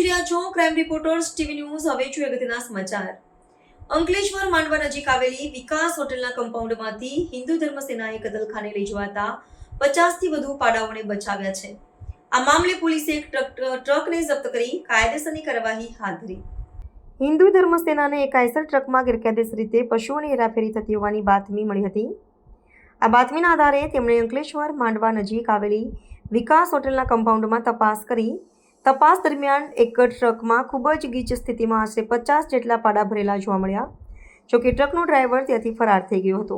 પહોંચી રહ્યા છો ક્રાઇમ રિપોર્ટર્સ ટીવી ન્યૂઝ. હવે જોઈએ અગત્યના સમાચાર. અંકલેશ્વર માંડવા નજીક આવેલી વિકાસ હોટલના કમ્પાઉન્ડમાંથી હિન્દુ ધર્મ સેનાએ કતલખાને લઈ જવાતા 50થી વધુ પાડાઓને બચાવ્યા છે. આ મામલે પોલીસે એક ટ્રકને જપ્ત કરી કાયદેસરની કાર્યવાહી હાથ ધરી. હિન્દુ ધર્મ સેનાને એક આઈસર ટ્રકમાં ગેરકાયદેસર રીતે પશુઓની હેરાફેરી થતી હોવાની બાતમી મળી હતી. આ બાતમીના આધારે તેમણે અંકલેશ્વર માંડવા નજીક આવેલી વિકાસ હોટલના કમ્પાઉન્ડમાં તપાસ કરી. તપાસ દરમિયાન એક ટ્રકમાં ખૂબ જ ગીચ સ્થિતિમાં આશરે 50 જેટલા પાડા ભરેલા જોવા મળ્યા. જોકે ટ્રકનો ડ્રાઈવર ત્યાંથી ફરાર થઈ ગયો હતો.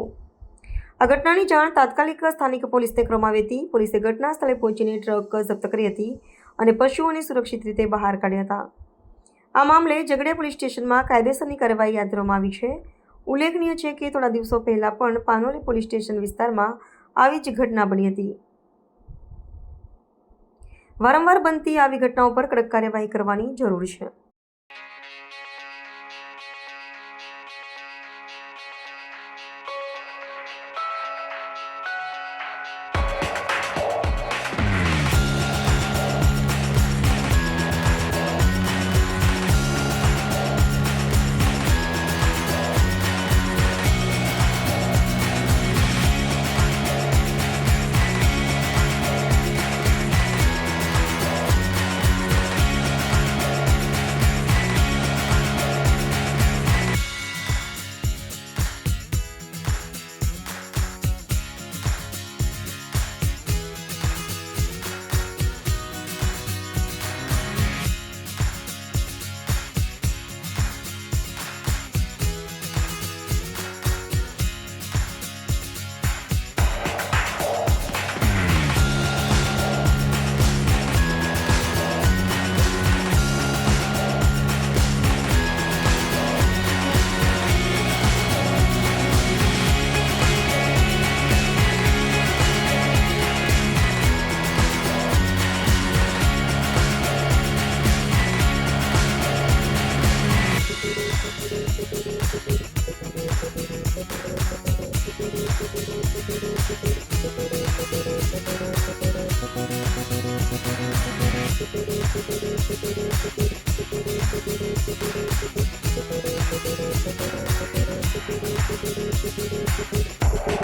આ ઘટનાની જાણ તાત્કાલિક સ્થાનિક પોલીસને કરવામાં આવી હતી. પોલીસે ઘટના સ્થળે પહોંચીને ટ્રક જપ્ત કરી હતી અને પશુઓને સુરક્ષિત રીતે બહાર કાઢ્યા હતા. આ મામલે ઝઘડિયા પોલીસ સ્ટેશનમાં કાયદેસરની કાર્યવાહી હાથ ધરવામાં આવી છે. ઉલ્લેખનીય છે કે થોડા દિવસો પહેલા પણ પાનોલી પોલીસ સ્ટેશન વિસ્તારમાં આવી જ ઘટના બની હતી. વારંવાર બનતી આવી ઘટનાઓ પર કડક કાર્યવાહી કરવાની જરૂર છે.